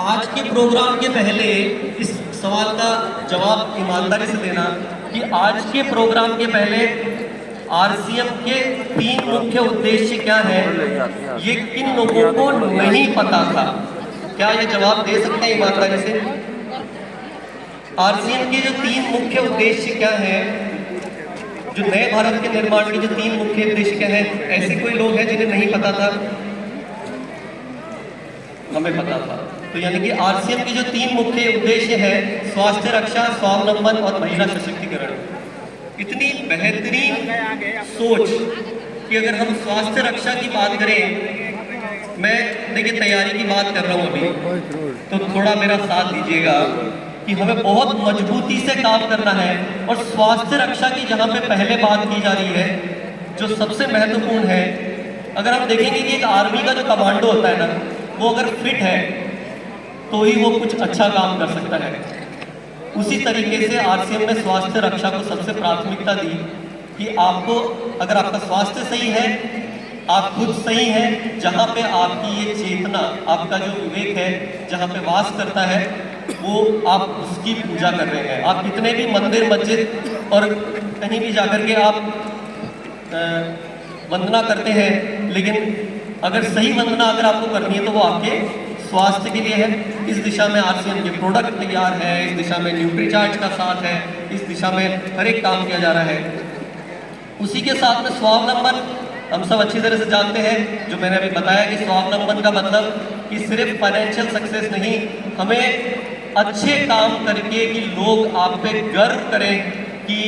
आज के प्रोग्राम के पहले इस सवाल का जवाब ईमानदारी से देना कि आज के प्रोग्राम के पहले आरसीएम के 3 मुख्य उद्देश्य क्या है, ये किन लोगों को नहीं पता था। क्या ये जवाब दे सकते हैं ईमानदारी से? आरसीएम के जो 3 मुख्य उद्देश्य क्या है, जो नए भारत के निर्माण के जो 3 मुख्य उद्देश्य क्या है, ऐसे कोई लोग हैं जिन्हें नहीं पता था? हमें पता था। तो यानी कि आरसीएम के जो 3 मुख्य उद्देश्य है, स्वास्थ्य रक्षा, स्वावलंबन और महिला सशक्तिकरण। इतनी बेहतरीन सोच कि अगर हम स्वास्थ्य रक्षा की बात करें, मैं देखिए तैयारी की बात कर रहा हूँ अभी, तो थोड़ा मेरा साथ दीजिएगा कि हमें बहुत मजबूती से काम करना है। और स्वास्थ्य रक्षा की जहाँ पे पहले बात की जा रही है, जो सबसे महत्वपूर्ण है, अगर हम देखेंगे कि एक आर्मी का जो कमांडो होता है ना, वो अगर फिट है तो ही वो कुछ अच्छा काम कर सकता है। उसी तरीके से आरसीएम ने स्वास्थ्य रक्षा को सबसे प्राथमिकता दी कि आपको, अगर आपका स्वास्थ्य सही है, आप खुद सही हैं, जहाँ पे आपकी ये चेतना, आपका जो विवेक है जहाँ पे वास करता है, वो आप उसकी पूजा कर रहे हैं। आप कितने भी मंदिर मस्जिद और कहीं भी जाकर के आप वंदना करते हैं, लेकिन अगर सही वंदना अगर आपको करनी है तो वो आपके स्वास्थ्य के लिए है। इस दिशा में आरसीएम के प्रोडक्ट तैयार है, इस दिशा में न्यूट्रीचार्ज का साथ है, इस दिशा में हर एक काम किया जा रहा है। उसी के साथ में स्वावलंबन, हम सब अच्छी तरह से जानते हैं, जो मैंने अभी बताया कि स्वावलंबन का मतलब कि सिर्फ फाइनेंशियल सक्सेस नहीं, हमें अच्छे काम करके कि लोग आप पे गर्व करें कि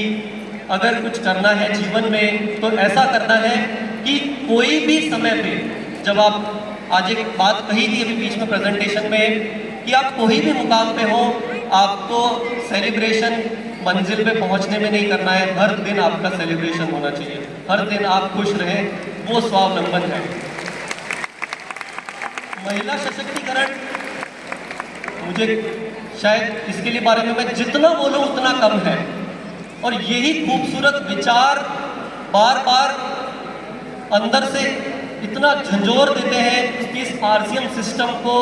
अगर कुछ करना है जीवन में तो ऐसा करना है कि कोई भी समय पे, जब आप, आज एक बात कही थी अभी बीच में प्रेजेंटेशन में कि आप कोई भी मुकाम पे हो, आपको सेलिब्रेशन मंजिल पे पहुंचने में नहीं करना है, हर दिन आपका सेलिब्रेशन होना चाहिए, हर दिन आप खुश रहें, वो स्वावलंबन है। महिला सशक्तिकरण, मुझे शायद इसके लिए बारे में मैं जितना बोलूं उतना कम है। और यही खूबसूरत विचार बार बार अंदर से इतना झंझोर देते हैं कि इस आरसीएम सिस्टम को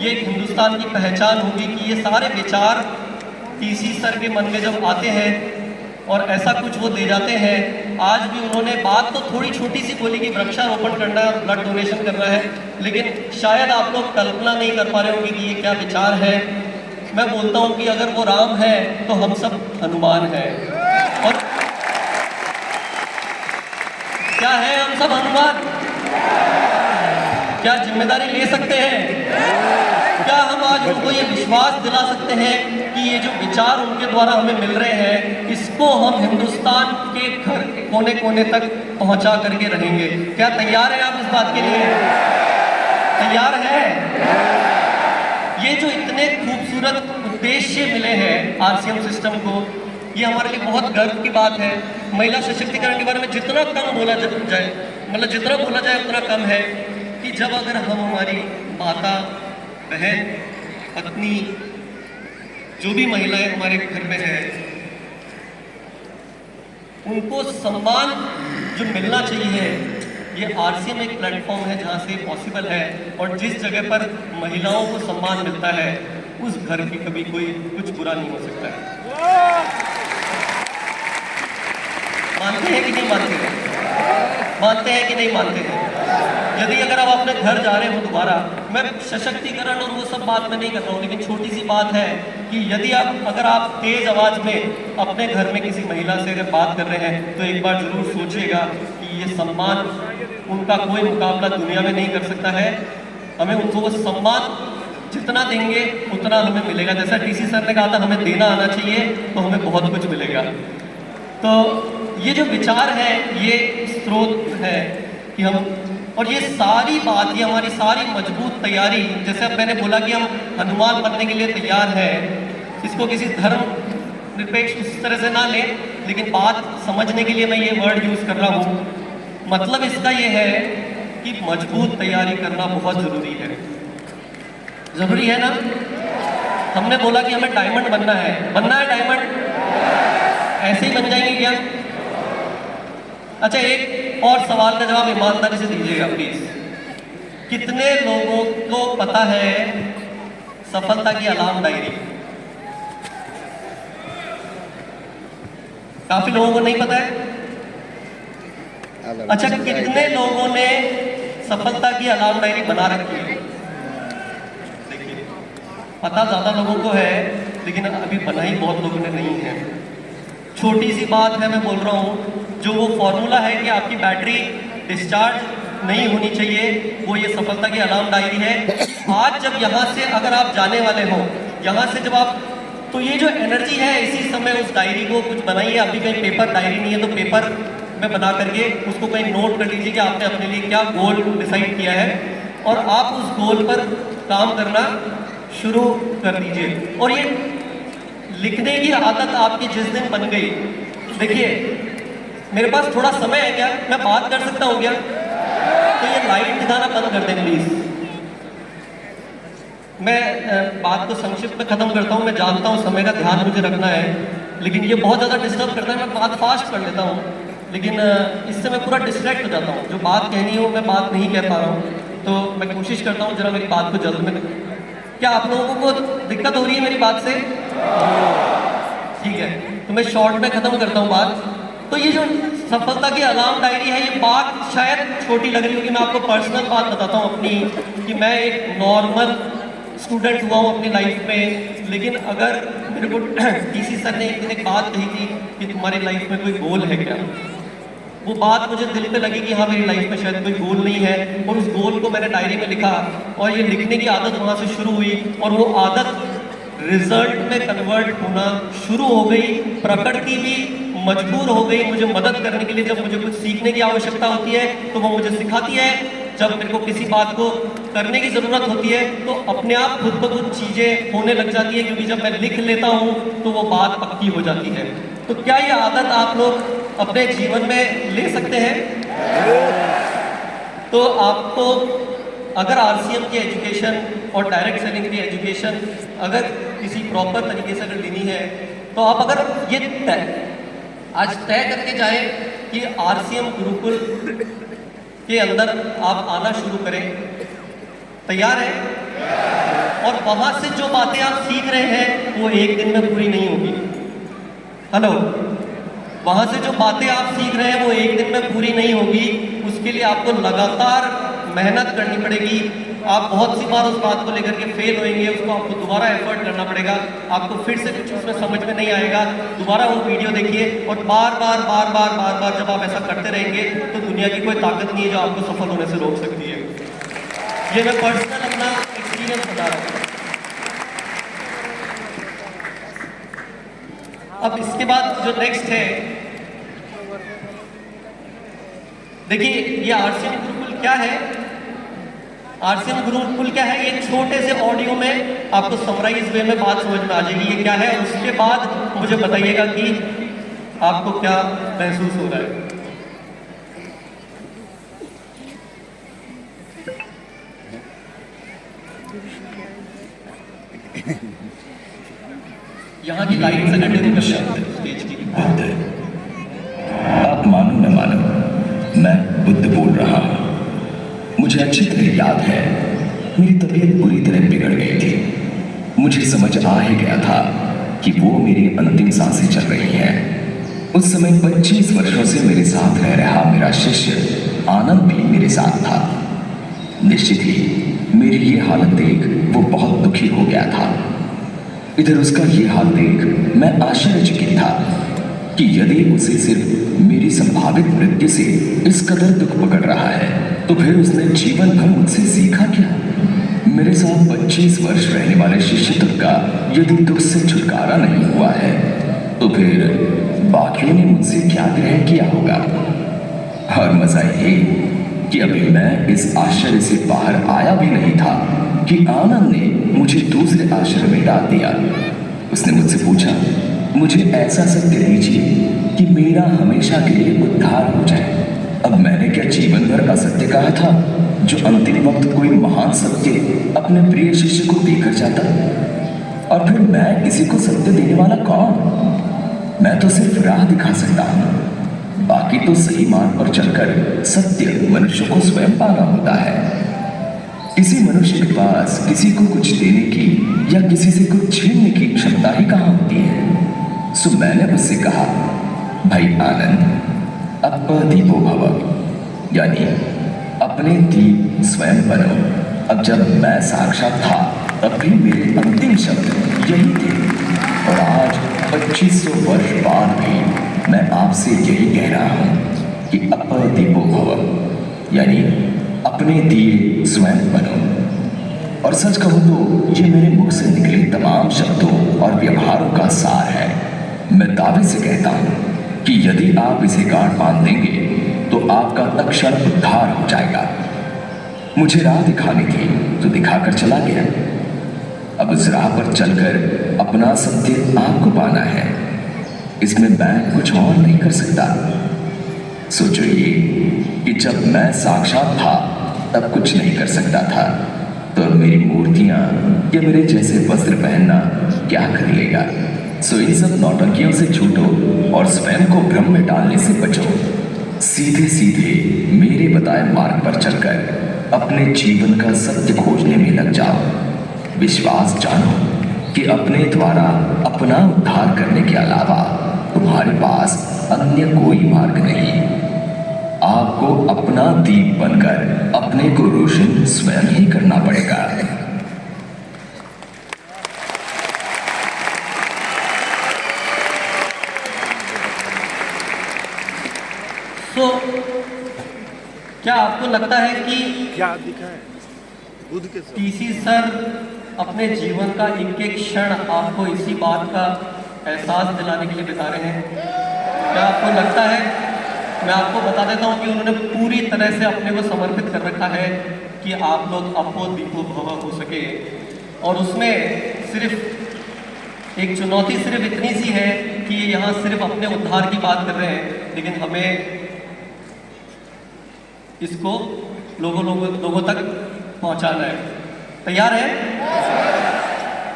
ये हिंदुस्तान की पहचान होगी कि ये सारे विचार टीसी सर के मन में जब आते हैं और ऐसा कुछ वो दे जाते हैं। आज भी उन्होंने बात तो थोड़ी छोटी सी बोली कि वृक्षारोपण करना है, ब्लड डोनेशन करना है, लेकिन शायद आप लोग कल्पना नहीं कर पा रहे होंगे कि ये क्या विचार है। मैं बोलता हूँ कि अगर वो राम है तो हम सब हनुमान हैं। और क्या है, हम सब हनुमान? क्या जिम्मेदारी ले सकते हैं? क्या हम आज उनको ये विश्वास दिला सकते हैं कि ये जो विचार उनके द्वारा हमें मिल रहे हैं, इसको हम हिंदुस्तान के घर कोने कोने तक पहुंचा करके रहेंगे? क्या तैयार हैं आप इस बात के लिए? तैयार हैं? ये जो इतने खूबसूरत उद्देश्य मिले हैं आरसीएम सिस्टम को, ये हमारे लिए बहुत गर्व की बात है। महिला सशक्तिकरण के बारे में जितना कम बोला जाए, मतलब जितना बोला जाए उतना कम है कि जब अगर हम हमारी माता, बहन, पत्नी, जो भी महिलाएं हमारे घर में हैं, उनको सम्मान जो मिलना चाहिए, ये आरसीएम एक प्लेटफॉर्म है जहाँ से पॉसिबल है। और जिस जगह पर महिलाओं को सम्मान मिलता है, उस घर की कभी कोई कुछ बुरा नहीं हो सकता है। मानते हैं कि नहीं मानते हैं? मानते हैं कि नहीं मानते हैं? यदि अगर आप अपने घर जा रहे हो दोबारा, मैं सशक्तिकरण और वो सब बात में नहीं कर रहा हूँ, लेकिन छोटी सी बात है कि यदि अगर आप तेज आवाज में अपने घर में किसी महिला से अगर बात कर रहे हैं, तो एक बार जरूर सोचिएगा कि ये सम्मान, उनका कोई मुकाबला दुनिया में नहीं कर सकता है। हमें उनको वो सम्मान जितना देंगे उतना हमें मिलेगा। जैसा टीसी सर ने कहा था, हमें देना आना चाहिए तो हमें बहुत कुछ मिलेगा। तो ये जो विचार है, ये स्रोत है कि हम, और ये सारी बात, ये हमारी सारी मजबूत तैयारी, जैसे अब मैंने बोला कि हम हनुमान बनने के लिए तैयार हैं, इसको किसी धर्म निरपेक्ष उस तरह से ना लें, लेकिन बात समझने के लिए मैं ये वर्ड यूज कर रहा हूँ। मतलब इसका ये है कि मजबूत तैयारी करना बहुत जरूरी है। जरूरी है ना? हमने बोला कि हमें डायमंड बनना है। बनना है डायमंड? ऐसे ही बन जाएंगे क्या? अच्छा, एक और सवाल का जवाब ईमानदारी से दीजिएगा प्लीज। कितने लोगों को पता है सफलता की अलार्म डायरी। काफी लोगों को नहीं पता है। अच्छा, कितने लोगों ने सफलता की अलार्म डायरी बना रखी है? देखिए, पता ज्यादा लोगों को है, लेकिन अभी बनाई बहुत लोगों ने नहीं है। छोटी सी बात है, मैं बोल रहा हूँ, जो वो फॉर्मूला है कि आपकी बैटरी डिस्चार्ज नहीं होनी चाहिए, वो ये सफलता की अलार्म डायरी है। आज जब यहाँ से अगर आप जाने वाले हो, यहाँ से जब आप, तो ये जो एनर्जी है, इसी समय उस डायरी को कुछ बनाइए। अभी कहीं पेपर डायरी नहीं है तो पेपर में बना करके उसको कहीं नोट कर लीजिए कि आपने अपने लिए क्या गोल डिसाइड किया है, और आप उस गोल पर काम करना शुरू कर दीजिए। और ये लिखने की आदत आपकी जिस दिन बन गई, देखिए मेरे पास थोड़ा समय है क्या, मैं बात कर सकता हूँ क्या? तो ये लाइट दिखाना बंद कर दें प्लीज। मैं बात को संक्षिप्त में खत्म करता हूँ। मैं जानता हूँ समय का ध्यान मुझे रखना है, लेकिन ये बहुत ज़्यादा डिस्टर्ब करता है। मैं बात फास्ट कर लेता हूँ, लेकिन इससे मैं पूरा डिस्ट्रैक्ट हो जाता हूँ। जो बात कहनी हो मैं बात नहीं कह पा रहा हूँ, तो मैं कोशिश करता हूँ जरा मेरी बात को जल्द में। क्या आप लोगों को दिक्कत हो रही है मेरी बात से? ठीक है, तो मैं शॉर्ट में खत्म करता हूँ बात। तो ये जो सफलता की अलार्म डायरी है, ये बात शायद छोटी लग रही होगी। मैं आपको पर्सनल बात बताता हूँ अपनी, कि मैं एक नॉर्मल स्टूडेंट हुआ हूँ अपनी लाइफ में, लेकिन अगर मेरे को टीसी सर ने एक दिन एक बात कही थी कि तुम्हारी लाइफ में कोई गोल है क्या, वो बात मुझे दिल पे लगी कि हाँ मेरी लाइफ में शायद कोई गोल नहीं है, और उस गोल को मैंने डायरी में लिखा, और ये लिखने की आदत वहाँ से शुरू हुई, और वो आदत रिजल्ट में कन्वर्ट होना शुरू हो गई। प्रकृति भी मजबूर हो गई मुझे मदद करने के लिए। जब मुझे कुछ सीखने की आवश्यकता होती है तो वो मुझे सिखाती है, जब मेरे को किसी बात को करने की ज़रूरत होती है तो अपने आप खुद ब खुद चीज़ें होने लग जाती है, क्योंकि जब मैं लिख लेता हूँ तो वो बात पक्की हो जाती है। तो क्या ये आदत आप लोग अपने जीवन में ले सकते हैं? तो आपको अगर आरसीएम की एजुकेशन और डायरेक्ट सेलिंग की एजुकेशन अगर किसी प्रॉपर तरीके से अगर लेनी है, तो आप अगर ये आज तय करके जाए कि आरसीएम गुरुकुल के अंदर आप आना शुरू करें, तैयार है? और वहां से जो बातें आप सीख रहे हैं वो एक दिन में पूरी नहीं होगी। हेलो, वहां से जो बातें आप सीख रहे हैं वो एक दिन में पूरी नहीं होगी। उसके लिए आपको लगातार मेहनत करनी पड़ेगी। आप बहुत सी बार उस बात को लेकर के फेल होंगे, उसको आपको दोबारा एफर्ट करना पड़ेगा। आपको फिर से कुछ उसमें समझ में नहीं आएगा, दोबारा वो वीडियो देखिए, और बार बार बार बार बार बार जब आप ऐसा करते रहेंगे तो दुनिया की कोई ताकत नहीं है जो आपको सफल होने से रोक सकती है। ये मैं पर्सनल अपना एक्सपीरियंस बता रहा हूँ। अब इसके बाद जो नेक्स्ट है, देखिए ये आरसीएम गुरुकुल क्या है। आरसीएम गुरुकुल क्या है, ये छोटे से ऑडियो में आपको समराइज वे में बात समझ में आ जाएगी ये क्या है, और उसके बाद मुझे बताइएगा कि आपको क्या महसूस हो रहा है। यहाँ की लाइट से कंटिन्यू स्टेज की बुद्ध, आप मानो न मानो, मैं बुद्ध बोल रहा हूँ। मुझे अच्छी तरह याद है, मेरी तबीयत बुरी तरह बिगड़ गई थी। मुझे समझ आ ही गया था कि वो मेरी अंतिम सांसें चल रही हैं। उस समय 25 वर्षों से मेरे साथ रह रहा मेरा शिष्य आनंद भी मेरे साथ था। निश्चित ही मेरी ये हालत देख वो बहुत दुखी हो गया था। इधर उसका ये हाल देख मैं आश्चर्यचकित था कि यदि उसे सिर्फ मेरी संभावित मृत्यु से इस कदर दुख पकड़ रहा है, तो फिर उसने जीवन भर मुझसे सीखा क्या? मेरे साथ 25 वर्ष रहने वाले शिष्य तक का यदि दुख से छुटकारा नहीं हुआ है, तो फिर बाकियों ने मुझसे क्या ग्रहण किया होगा? और मजा ये कि अभी मैं इस आश्चर्य से बाहर आया भी नहीं था कि आनंद ने मुझे दूसरे आश्रम में डाल दिया। उसने मुझसे पूछा, मुझे ऐसा सत्य दीजिए कि मेरा हमेशा के लिए उद्धार हो जाए। अब मैंने क्या जीवन भर असत्य कहा था, जो अंतिम वक्त कोई महान सत्य अपने प्रिय शिष्य को देकर जाता? और फिर मैं किसी को सत्य देने वाला कौन? मैं तो सिर्फ राह दिखा सकता हूँ, बाकी तो सही मार्ग पर चलकर सत्य मनुष्य को स्वयं पाना होता है। किसी मनुष्य के पास किसी को कुछ देने की या सो मैंने उससे कहा, भाई आनंद, अपदीपो भव, यानी अपने दीप स्वयं बनो। अब जब मैं साक्षात था तब भी मेरे अंतिम शब्द यही थे, और आज 2500 वर्ष बाद भी मैं आपसे यही कह रहा हूं कि अपदीपो भव, यानी अपने दिए स्वयं बनो। और सच कहूं तो ये मेरे मुख से निकले तमाम शब्दों और व्यवहारों का सार है। मैं दावे से कहता हूं कि यदि आप इसे गांठ बांध देंगे तो आपका तत्क्षण उद्धार हो जाएगा। मुझे राह दिखानी थी तो दिखाकर चला गया। अब उस राह पर चलकर अपना सत्य आपको पाना है। इसमें मैं कुछ और नहीं कर सकता। सोचो ये कि जब मैं साक्षात था तब कुछ नहीं कर सकता था, तो अब मेरी मूर्तियां या मेरे जैसे वस्त्र पहनना क्या कर लेगा। सो इन सब नौटंकियों से छूटो और स्वयं को भ्रम में डालने से बचो। सीधे सीधे मेरे बताए मार्ग पर चलकर अपने जीवन का सत्य खोजने में लग जाओ। विश्वास जानो कि अपने द्वारा अपना उद्धार करने के अलावा तुम्हारे पास अन्य कोई मार्ग नहीं। आपको अपना दीप बनकर अपने को रोशन स्वयं ही करना पड़ेगा। तो क्या आपको लगता है कि क्या दिखा है बुद्ध के साथ? टीसी सर अपने जीवन का एक एक क्षण आपको इसी बात का एहसास दिलाने के लिए बिता रहे हैं? क्या आपको लगता है? मैं आपको बता देता हूं कि उन्होंने पूरी तरह से अपने को समर्पित कर रखा है कि आप लोग अपो दीपो भव हो सके। और उसमें सिर्फ एक चुनौती सिर्फ इतनी सी है कि ये यहाँ सिर्फ अपने उद्धार की बात कर रहे हैं, लेकिन हमें इसको लोगों तक पहुंचाना है। तैयार है?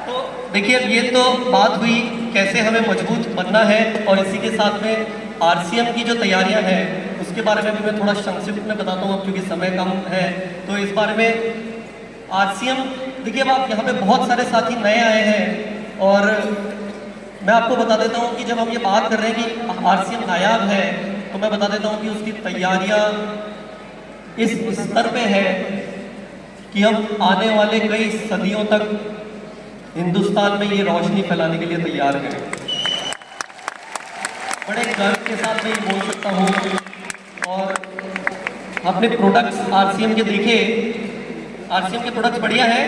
तो देखिए, अब ये तो बात हुई कैसे हमें मजबूत बनना है, और इसी के साथ में आरसीएम की जो तैयारियां हैं उसके बारे में भी मैं थोड़ा संक्षिप्त में बताता हूँ क्योंकि समय कम है। तो इस बारे में आरसीएम, देखिए अब आप यहाँ पे बहुत सारे साथी नए आए हैं, और मैं आपको बता देता हूँ कि जब हम ये बात कर रहे हैं कि आरसीएम नायाब है, तो मैं बता देता हूँ कि उसकी तैयारियां इस स्तर पे है कि हम आने वाले कई सदियों तक हिंदुस्तान में ये रोशनी फैलाने के लिए तैयार हैं। बड़े गर्व के साथ मैं ये बोल सकता हूँ। और अपने प्रोडक्ट्स आरसीएम के देखे, आरसीएम के प्रोडक्ट्स बढ़िया हैं,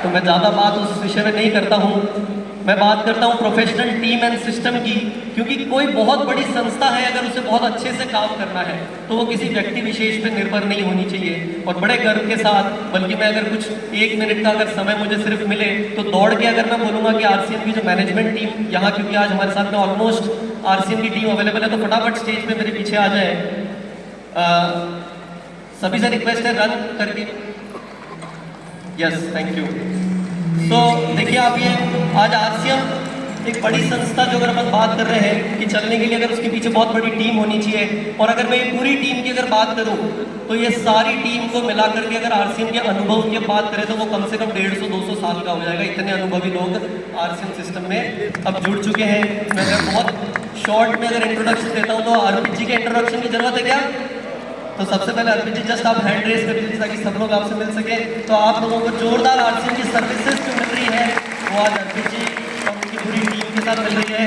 तो मैं ज़्यादा बात उस विषय में नहीं करता हूँ। मैं बात करता हूँ प्रोफेशनल टीम एंड सिस्टम की, क्योंकि कोई बहुत बड़ी संस्था है, अगर उसे बहुत अच्छे से काम करना है तो वो किसी व्यक्ति विशेष पे निर्भर नहीं होनी चाहिए। और बड़े गर्व के साथ, बल्कि मैं अगर कुछ 1 मिनट का अगर समय मुझे सिर्फ मिले तो दौड़ के अगर मैं बोलूँगा कि आरसीएम की जो मैनेजमेंट टीम यहाँ, क्योंकि आज हमारे साथ में ऑलमोस्ट आरसीएम की टीम अवेलेबल है, तो फटाफट स्टेज पे मेरे पीछे आ जाए। सभी से रिक्वेस्ट है रन करके। Yes, thank you. तो देखिए आप, ये आज आरसीएम एक बड़ी संस्था, जो अगर अपन बात कर रहे हैं कि चलने के लिए अगर उसके पीछे बहुत बड़ी टीम होनी चाहिए, और अगर मैं ये पूरी टीम की अगर बात करूं तो ये सारी टीम को मिला करके अगर आरसीएम के अनुभव की बात करें तो वो कम से कम 150-200 साल का हो जाएगा। इतने अनुभवी लोग आरसीएम सिस्टम में अब जुड़ चुके हैं। मैं अगर बहुत शॉर्ट में अगर इंट्रोडक्शन देता हूँ तो अर्पित जी के इंट्रोडक्शन की जरूरत है क्या? तो सबसे पहले अर्पित जी जस्ट आप हैंड रेस कर दीजिए ताकि सब लोग आपसे मिल सके। तो आप लोगों को जोरदार आरसीएम की सर्विसेज जो मिल रही है वो आज अर्पित जी और उनकी पूरी टीम के साथ मिल रही है।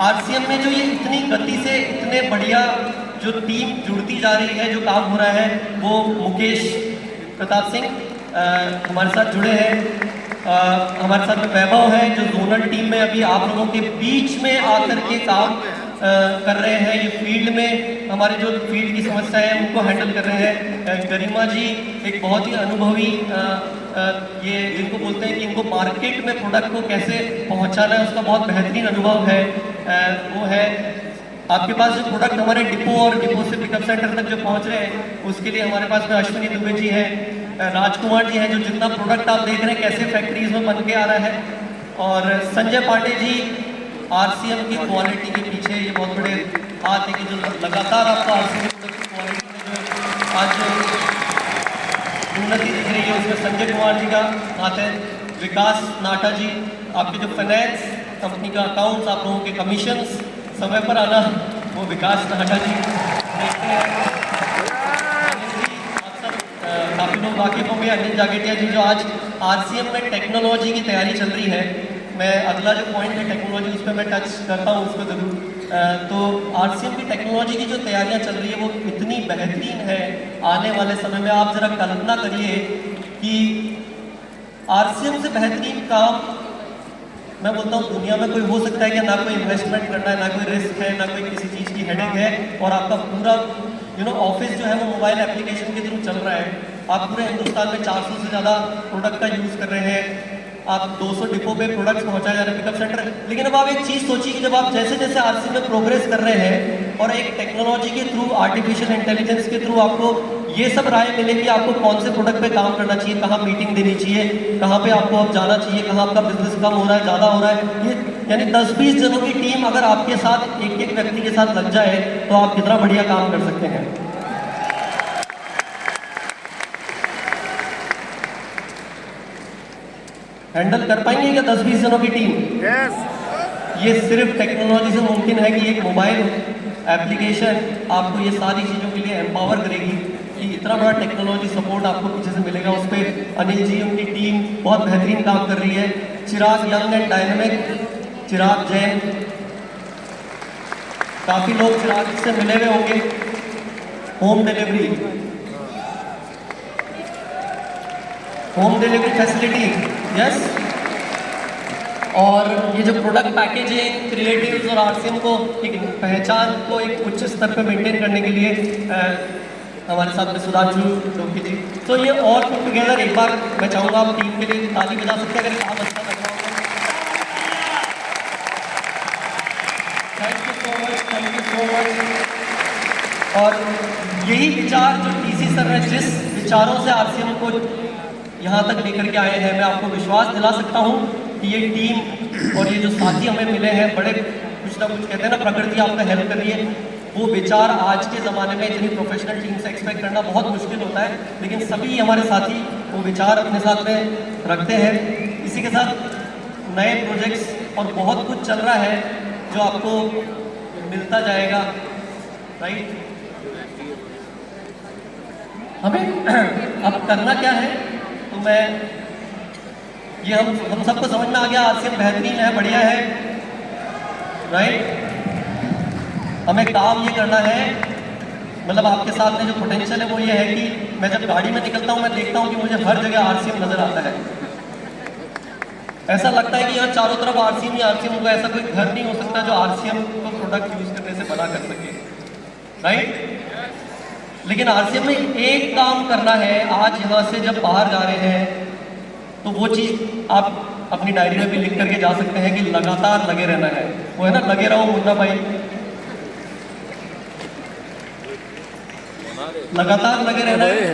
आरसीएम में जो ये इतनी गति से इतने बढ़िया जो टीम जुड़ती जा रही है, जो काम हो रहा है, वो मुकेश प्रताप सिंह हमारे साथ जुड़े हैं। हमारे साथ में वैभव है जो जोनल टीम में अभी आप लोगों के बीच में आकर के काम कर रहे हैं। ये फील्ड में हमारे जो फील्ड की समस्या है उनको हैंडल कर रहे हैं। गरिमा जी एक बहुत ही अनुभवी, ये जिनको बोलते हैं कि इनको मार्केट में प्रोडक्ट को कैसे पहुंचाना है उसका बहुत बेहतरीन अनुभव है। वो है आपके पास जो प्रोडक्ट हमारे डिपो और डिपो से पिकअप सेंटर तक जो पहुंच रहे हैं उसके लिए हमारे पास में अश्विनी दुबे जी हैं, राजकुमार जी हैं, जो जितना प्रोडक्ट आप देख रहे हैं कैसे फैक्ट्रीज में बन के आ रहा है, और संजय पांडे जी आरसीएम की क्वालिटी के पीछे ये बहुत बड़े हाथ है कि जो लगातार आपको आरसीएम की क्वालिटी में जो आज उन्नति दिख रही है उसमें संजय कुमार जी का हाथ है। विकास नाटा जी आपके जो फाइनेंस कंपनी का अकाउंट्स, आप लोगों के कमीशंस समय पर आना, वो विकास नाहटा जी देखते हैं। अनिल जी, आप सब काफ़ी लोग वाकिफ होंगे, अनिल जागेटिया जी जो आज आरसीएम में टेक्नोलॉजी की तैयारी चल रही है। मैं अगला जो पॉइंट है टेक्नोलॉजी, उस पर मैं टच करता हूँ उसको ज़रूर। तो आरसीएम की टेक्नोलॉजी की जो तैयारियां चल रही है वो इतनी बेहतरीन है। आने वाले समय में आप ज़रा कल्पना करिए कि आरसीएम से बेहतरीन काम मैं बोलता हूँ दुनिया में कोई हो सकता है कि ना कोई इन्वेस्टमेंट करना है, ना कोई रिस्क है, ना कोई किसी चीज़ की हेडेक है, और आपका पूरा ऑफिस जो है वो मोबाइल एप्लीकेशन के थ्रू चल रहा है। आप पूरे हिंदुस्तान में 400 से ज़्यादा प्रोडक्ट का यूज़ कर रहे हैं, आप 200 डिपो पे प्रोडक्ट्स पहुंचाए जा रहे हैं, पिकअप सेंटर। लेकिन अब आप एक चीज़ सोचिए कि जब आप जैसे जैसे आरसी में प्रोग्रेस कर रहे हैं और एक टेक्नोलॉजी के थ्रू, आर्टिफिशियल इंटेलिजेंस के थ्रू आपको ये सब राय मिलेगी आपको कौन से प्रोडक्ट पे काम करना चाहिए, कहाँ मीटिंग देनी चाहिए, कहाँ पे आपको अब जाना चाहिए, कहाँ आपका बिजनेस कम हो रहा है, ज़्यादा हो रहा है। ये यानी 10-20 जनों की टीम अगर आपके साथ एक एक व्यक्ति के साथ लग जाए तो आप कितना बढ़िया काम कर सकते हैं। हैंडल कर पाएंगे क्या 10-20 जनों की टीम? यस। ये सिर्फ टेक्नोलॉजी से मुमकिन है कि एक मोबाइल एप्लीकेशन आपको ये सारी चीज़ों के लिए एम्पावर करेगी कि इतना बड़ा टेक्नोलॉजी सपोर्ट आपको पीछे से मिलेगा। उस पर अनिल जी, उनकी टीम बहुत बेहतरीन काम कर रही है। चिराग यंग एंड डायनेमिक, चिराग जैन, काफ़ी लोग चिराग से मिले हुए होंगे। Home delivery facility, yes. और ये जो प्रोडक्ट पैकेजिंग, क्रिएटिव्स और आरसीएम को एक पहचान को एक उच्च स्तर पर मेंटेन करने के लिए हमारे साथ में सुधांशु डोकी जी। तो ये ऑल पुट टुगेदर, एक बार मैं चाहूँगा आप टीम के लिए ताली बजा सकते हैं अगर काम अच्छा लग रहा होगा। Thank you so much, thank you so much. और यही विचार जो टीसी सर ने जिस विचारों से आरसीएम को यहाँ तक लेकर के आए हैं, मैं आपको विश्वास दिला सकता हूँ कि ये टीम और ये जो साथी हमें मिले हैं, बड़े कुछ ना कुछ कहते हैं ना, प्रकृति आपका हेल्प कर रही है। वो विचार आज के ज़माने में इतनी प्रोफेशनल टीम से एक्सपेक्ट करना बहुत मुश्किल होता है, लेकिन सभी हमारे साथी वो विचार अपने साथ में रखते हैं। इसी के साथ नए प्रोजेक्ट्स और बहुत कुछ चल रहा है जो आपको मिलता जाएगा, राइट। हमें अब करना क्या है, तो मैं ये हम सबको समझ में आ गया, आरसीएम बेहतरीन है, बढ़िया है, राइट। हमें काम ये करना है, मतलब आपके साथ में जो पोटेंशियल है वो ये है कि मैं जब गाड़ी में निकलता हूँ मैं देखता हूँ कि मुझे हर जगह आरसीएम नजर आता है। ऐसा लगता है कि यहाँ चारों तरफ आरसीएम ही आरसीएम होगा, ऐसा कोई घर नहीं हो सकता जो आरसीएम को प्रोडक्ट यूज करने से मना कर सके, राइट। लेकिन आरसीएम में एक काम करना है, आज यहाँ से जब बाहर जा रहे हैं तो वो चीज़ आप अपनी डायरी में भी लिख करके जा सकते हैं कि लगातार लगे रहना है। वो है ना, लगे रहो मुन्ना भाई, लगातार लगे रहना है।